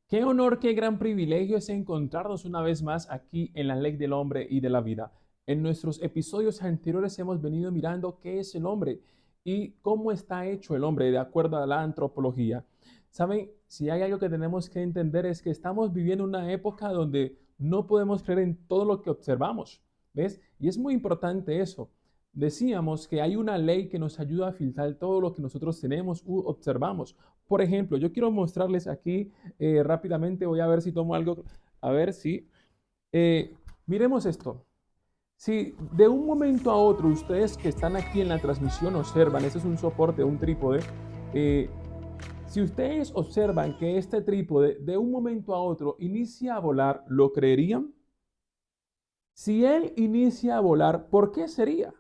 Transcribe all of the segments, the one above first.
Qué honor, qué gran privilegio es encontrarnos una vez más aquí en la ley del hombre y de la vida. En nuestros episodios anteriores hemos venido mirando qué es el hombre y cómo está hecho el hombre de acuerdo a la antropología. Saben, si hay algo que tenemos que entender es que estamos viviendo una época donde no podemos creer en todo lo que observamos, ¿ves? Y es muy importante eso. Decíamos que hay una ley que nos ayuda a filtrar todo lo que nosotros tenemos u observamos. Por ejemplo, yo quiero mostrarles aquí rápidamente, voy a ver si tomo algo, a ver si, eh, miremos esto. Si de un momento a otro ustedes que están aquí en la transmisión observan, ese es un soporte, un trípode, eh, si ustedes observan que este trípode de un momento a otro inicia a volar, ¿lo creerían? Si él inicia a volar, ¿por qué sería?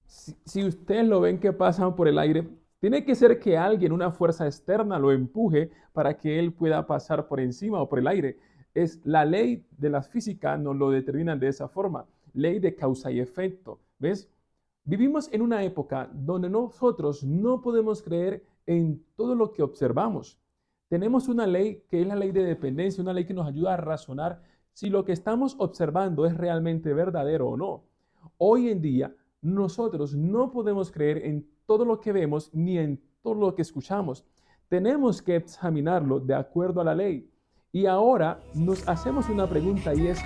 Si ustedes lo ven que pasan por el aire, tiene que ser que alguien, una fuerza externa, lo empuje para que él pueda pasar por encima o por el aire. Es la ley de la física, nos lo determinan de esa forma, ley de causa y efecto. ¿Ves? Vivimos en una época donde nosotros no podemos creer en todo lo que observamos. Tenemos una ley que es la ley de dependencia, una ley que nos ayuda a razonar si lo que estamos observando es realmente verdadero o no. Hoy en día, nosotros no podemos creer en todo lo que vemos ni en todo lo que escuchamos. Tenemos que examinarlo de acuerdo a la ley. Y ahora nos hacemos una pregunta y es,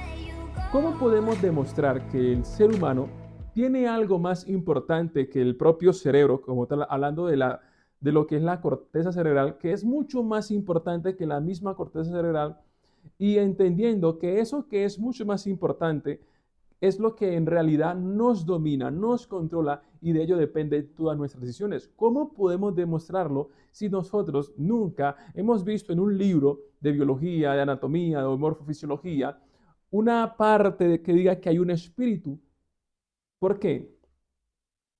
¿cómo podemos demostrar que el ser humano tiene algo más importante que el propio cerebro, como tal, hablando de lo que es la corteza cerebral, que es mucho más importante que la misma corteza cerebral, y entendiendo que eso que es mucho más importante es lo que en realidad nos domina, nos controla y de ello depende todas nuestras decisiones? ¿Cómo podemos demostrarlo si nosotros nunca hemos visto en un libro de biología, de anatomía, de morfofisiología, una parte que diga que hay un espíritu? ¿Por qué?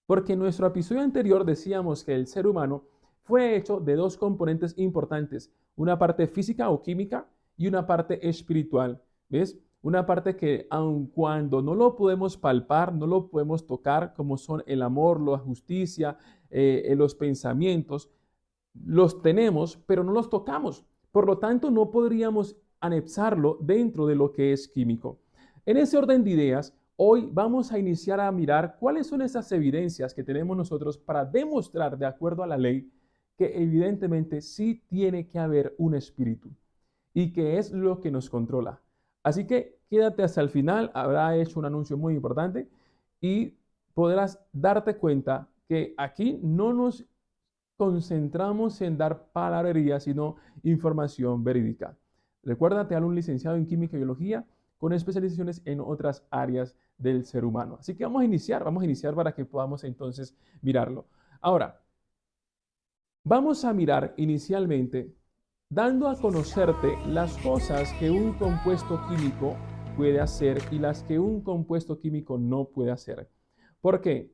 Porque en nuestro episodio anterior decíamos que el ser humano fue hecho de dos componentes importantes, una parte física o química y una parte espiritual. ¿Ves? Una parte que aun cuando no lo podemos palpar, no lo podemos tocar, como son el amor, la justicia, los pensamientos, los tenemos, pero no los tocamos. Por lo tanto, no podríamos anexarlo dentro de lo que es químico. En ese orden de ideas, hoy vamos a iniciar a mirar cuáles son esas evidencias que tenemos nosotros para demostrar, de acuerdo a la ley, que evidentemente sí tiene que haber un espíritu y que es lo que nos controla. Así que quédate hasta el final, habrá hecho un anuncio muy importante y podrás darte cuenta que aquí no nos concentramos en dar palabrería, sino información verídica. Recuerda, te hablo un licenciado en química y biología con especializaciones en otras áreas del ser humano. Así que vamos a iniciar para que podamos entonces mirarlo. Ahora, vamos a mirar inicialmente dando a conocerte las cosas que un compuesto químico puede hacer y las que un compuesto químico no puede hacer. ¿Por qué?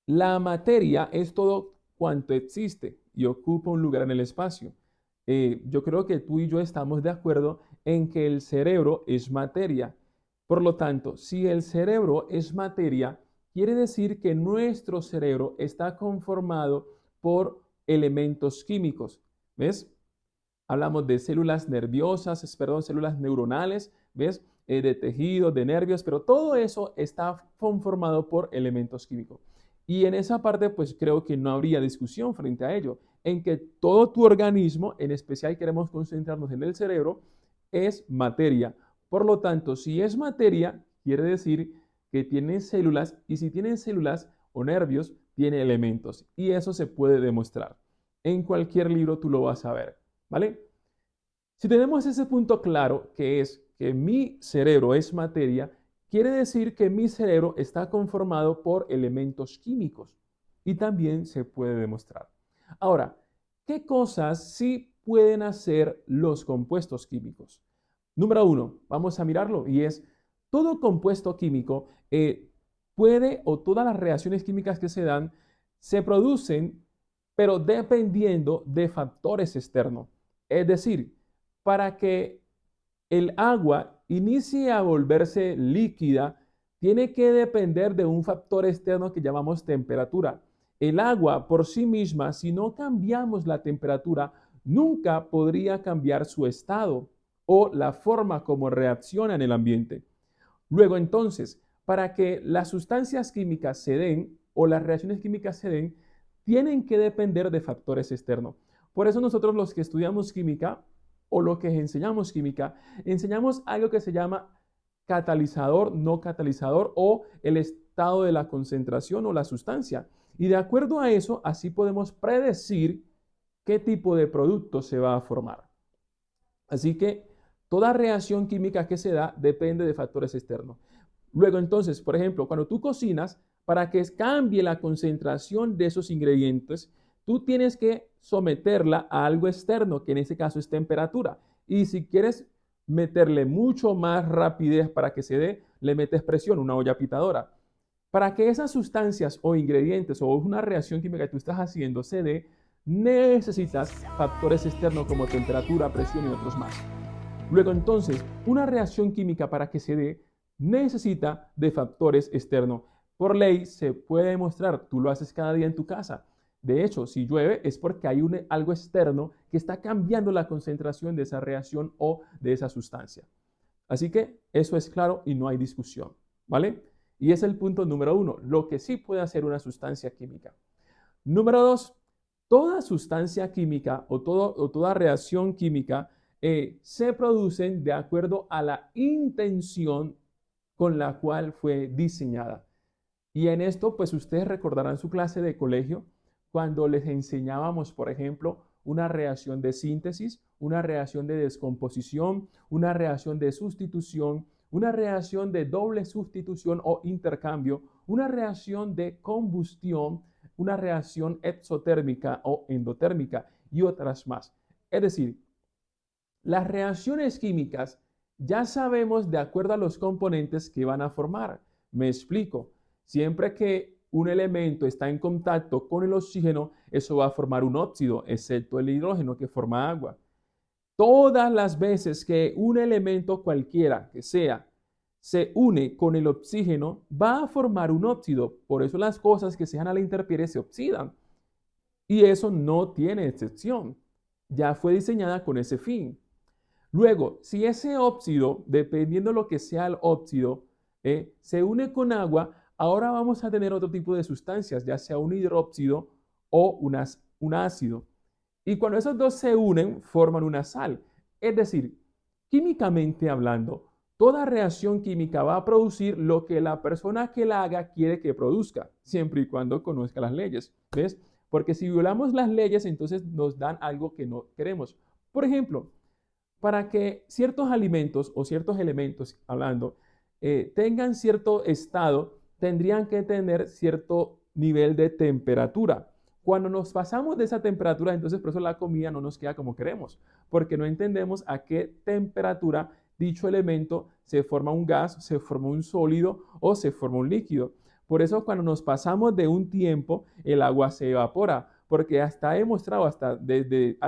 La materia es todo cuanto existe y ocupa un lugar en el espacio. Yo creo que tú y yo estamos de acuerdo en que el cerebro es materia. Por lo tanto, si el cerebro es materia, quiere decir que nuestro cerebro está conformado por elementos químicos. ¿Ves? Hablamos de células nerviosas, perdón, células neuronales, ¿ves? De tejidos, de nervios, pero todo eso está conformado por elementos químicos. Y en esa parte, pues creo que no habría discusión frente a ello, en que todo tu organismo, en especial queremos concentrarnos en el cerebro, es materia. Por lo tanto, si es materia, quiere decir que tiene células y si tiene células o nervios, tiene elementos. Y eso se puede demostrar. En cualquier libro tú lo vas a ver, ¿vale? Si tenemos ese punto claro, que es que mi cerebro es materia, quiere decir que mi cerebro está conformado por elementos químicos y también se puede demostrar. Ahora, ¿qué cosas sí pueden hacer los compuestos químicos? Número uno, vamos a mirarlo y es todo compuesto químico puede o todas las reacciones químicas que se dan se producen, pero dependiendo de factores externos. Es decir, para que el agua inicie a volverse líquida, tiene que depender de un factor externo que llamamos temperatura. El agua por sí misma, si no cambiamos la temperatura, nunca podría cambiar su estado o la forma como reacciona en el ambiente. Luego, entonces, para que las sustancias químicas se den o las reacciones químicas se den, tienen que depender de factores externos. Por eso nosotros los que estudiamos química o los que enseñamos química, enseñamos algo que se llama catalizador, no catalizador o el estado de la concentración o la sustancia. Y de acuerdo a eso, así podemos predecir qué tipo de producto se va a formar. Así que toda reacción química que se da depende de factores externos. Luego, entonces, por ejemplo, cuando tú cocinas, para que cambie la concentración de esos ingredientes, tú tienes que someterla a algo externo, que en este caso es temperatura. Y si quieres meterle mucho más rapidez para que se dé, le metes presión, una olla pitadora. Para que esas sustancias o ingredientes o una reacción química que tú estás haciendo se dé, necesitas factores externos como temperatura, presión y otros más. Luego entonces, una reacción química para que se dé necesita de factores externos. Por ley se puede demostrar, tú lo haces cada día en tu casa. De hecho, si llueve es porque hay algo externo que está cambiando la concentración de esa reacción o de esa sustancia. Así que eso es claro y no hay discusión, ¿vale? Y es el punto número 1, lo que sí puede hacer una sustancia química. Número 2, toda sustancia química o toda reacción química se producen de acuerdo a la intención con la cual fue diseñada. Y en esto, pues ustedes recordarán su clase de colegio cuando les enseñábamos, por ejemplo, una reacción de síntesis, una reacción de descomposición, una reacción de sustitución, una reacción de doble sustitución o intercambio, una reacción de combustión, una reacción exotérmica o endotérmica y otras más. Es decir, las reacciones químicas ya sabemos de acuerdo a los componentes que van a formar. Me explico. Siempre que un elemento está en contacto con el oxígeno, eso va a formar un óxido, excepto el hidrógeno que forma agua. Todas las veces que un elemento cualquiera que sea se une con el oxígeno, va a formar un óxido. Por eso las cosas que se dan a la intemperie se oxidan. Y eso no tiene excepción. Ya fue diseñada con ese fin. Luego, si ese óxido, dependiendo de lo que sea el óxido, se une con agua, ahora vamos a tener otro tipo de sustancias, ya sea un hidróxido o un ácido. Y cuando esos dos se unen, forman una sal. Es decir, químicamente hablando, toda reacción química va a producir lo que la persona que la haga quiere que produzca, siempre y cuando conozca las leyes. ¿Ves? Porque si violamos las leyes, entonces nos dan algo que no queremos. Por ejemplo, para que ciertos alimentos o ciertos elementos, hablando, tengan cierto estado, tendrían que tener cierto nivel de temperatura. Cuando nos pasamos de esa temperatura, entonces por eso la comida no nos queda como queremos, porque no entendemos a qué temperatura dicho elemento se forma un gas, se forma un sólido o se forma un líquido. Por eso cuando nos pasamos de un tiempo, el agua se evapora, porque está demostrado,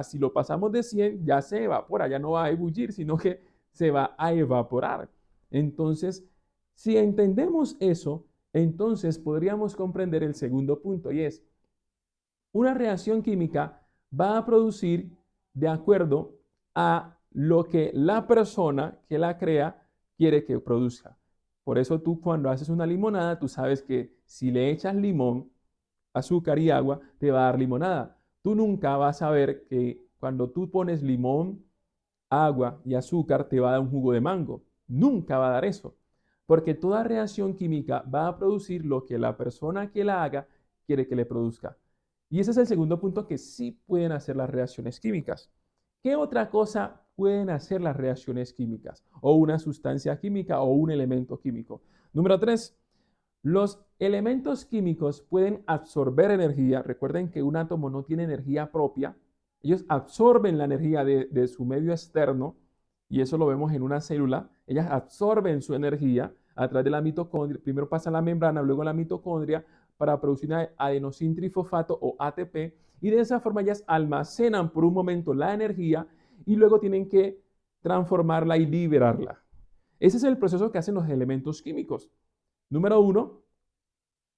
si lo pasamos de 100, ya se evapora, ya no va a ebullir, sino que se va a evaporar. Entonces, si entendemos eso, entonces podríamos comprender el segundo punto y es, una reacción química va a producir de acuerdo a lo que la persona que la crea quiere que produzca. Por eso tú cuando haces una limonada, tú sabes que si le echas limón, azúcar y agua, te va a dar limonada. Tú nunca vas a ver que cuando tú pones limón, agua y azúcar, te va a dar un jugo de mango. Nunca va a dar eso. Porque toda reacción química va a producir lo que la persona que la haga quiere que le produzca. Y ese es el segundo punto que sí pueden hacer las reacciones químicas. ¿Qué otra cosa pueden hacer las reacciones químicas? O una sustancia química o un elemento químico. Número 3, los elementos químicos pueden absorber energía. Recuerden que un átomo no tiene energía propia. Ellos absorben la energía de su medio externo y eso lo vemos en una célula. Ellas absorben su energía a través de la mitocondria. Primero pasa a la membrana, luego a la mitocondria para producir adenosintrifosfato o ATP y de esa forma ellas almacenan por un momento la energía y luego tienen que transformarla y liberarla. Ese es el proceso que hacen los elementos químicos. Número 1,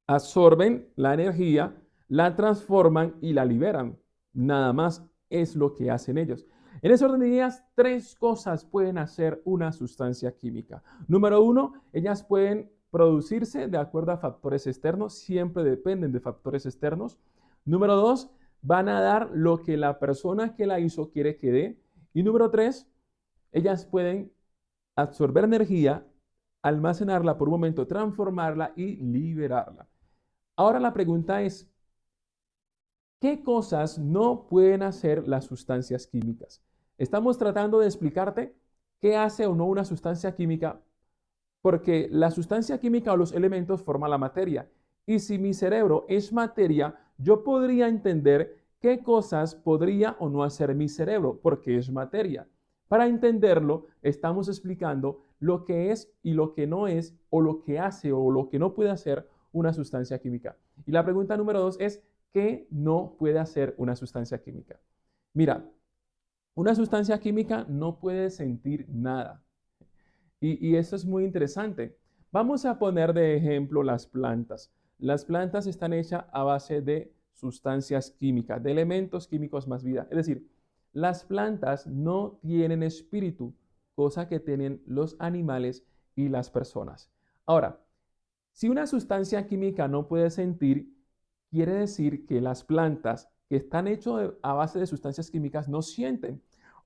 absorben la energía, la transforman y la liberan. Nada más. es lo que hacen ellos. En ese orden de ideas, tres cosas pueden hacer una sustancia química. Número uno, ellas pueden producirse de acuerdo a factores externos, siempre dependen de factores externos. Número dos, van a dar lo que la persona que la hizo quiere que dé. Y número tres, ellas pueden absorber energía, almacenarla por un momento, transformarla y liberarla. Ahora la pregunta es, ¿qué cosas no pueden hacer las sustancias químicas? Estamos tratando de explicarte qué hace o no una sustancia química, porque la sustancia química o los elementos forman la materia. Y si mi cerebro es materia, yo podría entender qué cosas podría o no hacer mi cerebro, porque es materia. Para entenderlo, estamos explicando lo que es y lo que no es, o lo que hace o lo que no puede hacer una sustancia química. Y la pregunta número dos es, ¿qué no puede hacer una sustancia química? Mira, una sustancia química no puede sentir nada. Y eso es muy interesante. Vamos a poner de ejemplo las plantas. Las plantas están hechas a base de sustancias químicas, de elementos químicos más vida. Es decir, las plantas no tienen espíritu, cosa que tienen los animales y las personas. Ahora, si una sustancia química no puede sentir, quiere decir que las plantas que están hechas a base de sustancias químicas no sienten.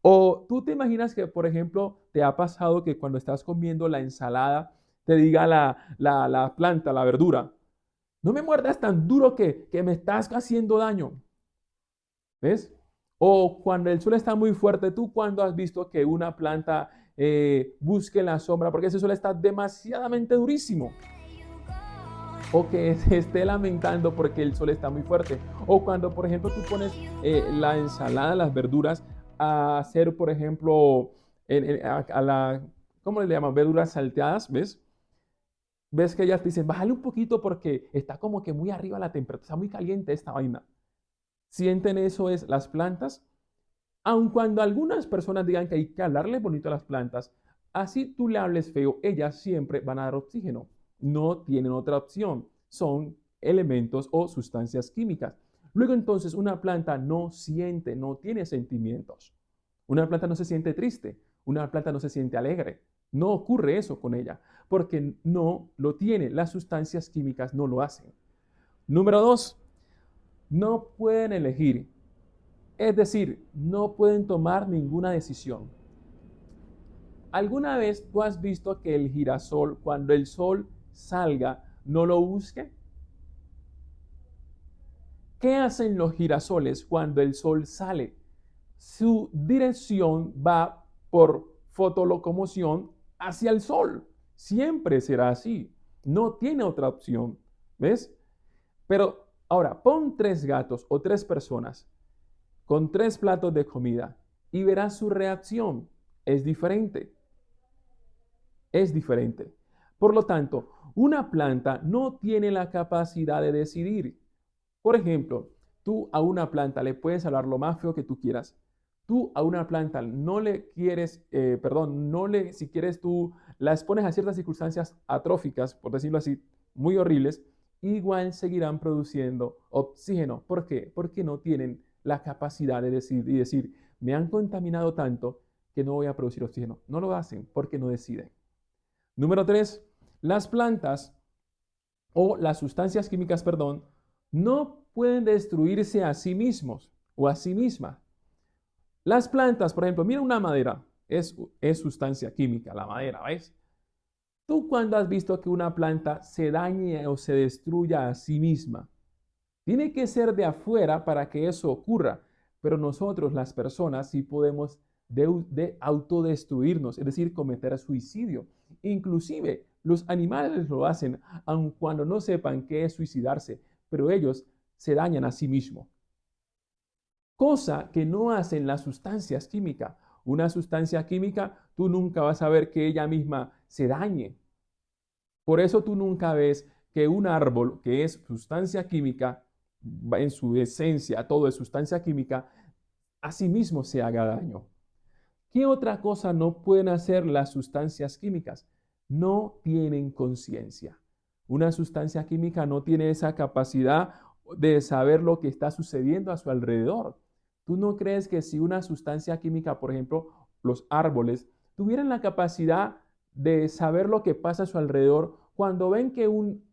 O tú te imaginas que, por ejemplo, te ha pasado que cuando estás comiendo la ensalada, te diga la planta, la verdura, no me muerdas tan duro que me estás haciendo daño. ¿Ves? O cuando el sol está muy fuerte, tú cuando has visto que una planta busque la sombra porque ese sol está demasiadamente durísimo. O que se esté lamentando porque el sol está muy fuerte. O cuando, por ejemplo, tú pones la ensalada, las verduras, a hacer, por ejemplo, a la, ¿cómo le llaman? Verduras salteadas, ¿ves? Ves que ellas te dicen, bájale un poquito porque está como que muy arriba la temperatura, está muy caliente esta vaina. Sienten eso es las plantas, aun cuando algunas personas digan que hay que hablarle bonito a las plantas, así tú le hables feo, ellas siempre van a dar oxígeno. No tienen otra opción. Son elementos o sustancias químicas. Luego entonces una planta no siente, no tiene sentimientos. Una planta no se siente triste, una planta no se siente alegre. No ocurre eso con ella, porque no lo tiene. Las sustancias químicas no lo hacen. Número dos, no pueden elegir. Es decir, no pueden tomar ninguna decisión. ¿Alguna vez tú has visto que el girasol, cuando el sol salga, no lo busque? ¿Qué hacen los girasoles cuando el sol sale? Su dirección va por fotolocomoción hacia el sol. Siempre será así. No tiene otra opción. ¿Ves? Pero ahora, pon tres gatos o tres personas con tres platos de comida y verás su reacción. Es diferente. Es diferente. Por lo tanto, una planta no tiene la capacidad de decidir. Por ejemplo, tú a una planta le puedes hablar lo más feo que tú quieras. Tú a una planta no le quieres, si quieres tú la expones a ciertas circunstancias atróficas, por decirlo así, muy horribles, igual seguirán produciendo oxígeno. ¿Por qué? Porque no tienen la capacidad de decidir y decir, me han contaminado tanto que no voy a producir oxígeno. No lo hacen porque no deciden. Número tres, las plantas o las sustancias químicas, perdón, no pueden destruirse a sí mismos o a sí mismas. Las plantas, por ejemplo, mira una madera, es sustancia química, la madera, ¿ves? ¿Tú cuando has visto que una planta se dañe o se destruya a sí misma? Tiene que ser de afuera para que eso ocurra, pero nosotros, las personas, sí podemos de autodestruirnos, es decir, cometer suicidio. Inclusive los animales lo hacen, aun cuando no sepan qué es suicidarse, pero ellos se dañan a sí mismos. Cosa que no hacen las sustancias químicas. Una sustancia química, tú nunca vas a ver que ella misma se dañe. Por eso tú nunca ves que un árbol que es sustancia química, en su esencia, todo es sustancia química, a sí mismo se haga daño. ¿Qué otra cosa no pueden hacer las sustancias químicas? No tienen conciencia. Una sustancia química no tiene esa capacidad de saber lo que está sucediendo a su alrededor. ¿Tú no crees que si una sustancia química, por ejemplo, los árboles, tuvieran la capacidad de saber lo que pasa a su alrededor, cuando ven que un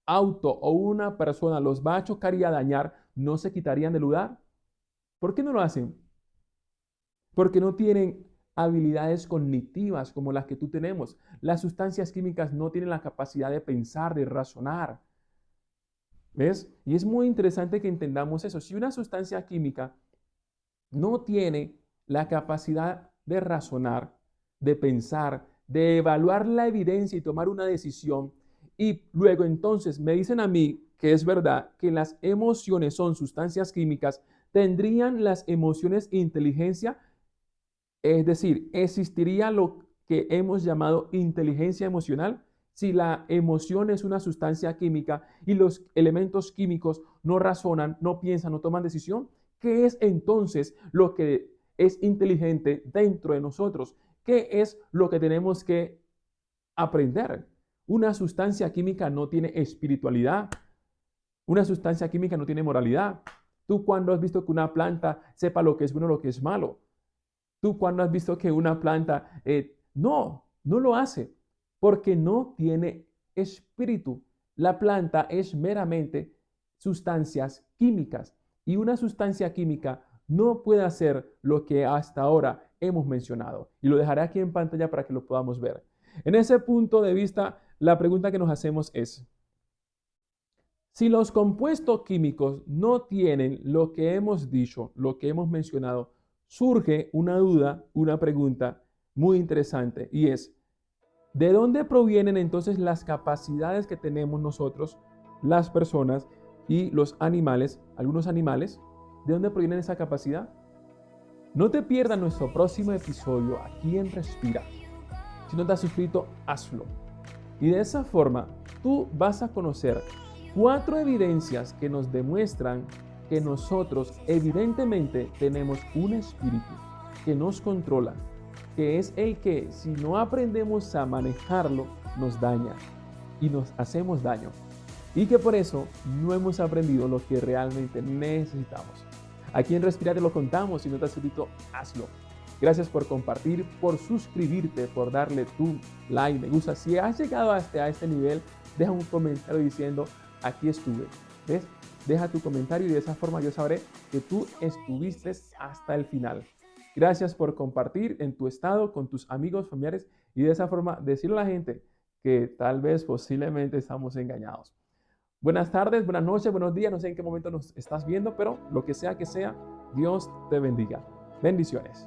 auto o una persona los va a chocar y a dañar, no se quitarían del lugar? ¿Por qué no lo hacen? Porque no tienen habilidades cognitivas como las que tú tenemos. Las sustancias químicas no tienen la capacidad de pensar, de razonar. ¿Ves? Y es muy interesante que entendamos eso. Si una sustancia química no tiene la capacidad de razonar, de pensar, de evaluar la evidencia y tomar una decisión, y luego entonces me dicen a mí que es verdad que las emociones son sustancias químicas, ¿tendrían las emociones inteligencia? Es decir, ¿existiría lo que hemos llamado inteligencia emocional? Si la emoción es una sustancia química y los elementos químicos no razonan, no piensan, no toman decisión, ¿qué es entonces lo que es inteligente dentro de nosotros? ¿Qué es lo que tenemos que aprender? Una sustancia química no tiene espiritualidad. Una sustancia química no tiene moralidad. ¿Tú cuándo has visto que una planta sepa lo que es bueno o lo que es malo? ¿Tú cuándo has visto que una planta no lo hace? Porque no tiene espíritu. La planta es meramente sustancias químicas y una sustancia química no puede hacer lo que hasta ahora hemos mencionado. Y lo dejaré aquí en pantalla para que lo podamos ver. En ese punto de vista, la pregunta que nos hacemos es, si los compuestos químicos no tienen lo que hemos dicho, lo que hemos mencionado, surge una duda, una pregunta muy interesante y es, ¿de dónde provienen entonces las capacidades que tenemos nosotros, las personas y los animales, algunos animales? ¿De dónde provienen esa capacidad? No te pierdas nuestro próximo episodio aquí en Respira. Si no te has suscrito, hazlo. Y de esa forma, tú vas a conocer 4 evidencias que nos demuestran que nosotros evidentemente tenemos un espíritu que nos controla, que es el que si no aprendemos a manejarlo, nos daña y nos hacemos daño. Y que por eso no hemos aprendido lo que realmente necesitamos. Aquí en Respira te lo contamos. Si no te has suscrito, hazlo. Gracias por compartir, por suscribirte, por darle tu like, me gusta. Si has llegado hasta este nivel, deja un comentario diciendo, aquí estuve. ¿Ves? Deja tu comentario y de esa forma yo sabré que tú estuviste hasta el final. Gracias por compartir en tu estado con tus amigos, familiares y de esa forma decirle a la gente que tal vez posiblemente estamos engañados. Buenas tardes, buenas noches, buenos días, no sé en qué momento nos estás viendo, pero lo que sea, Dios te bendiga. Bendiciones.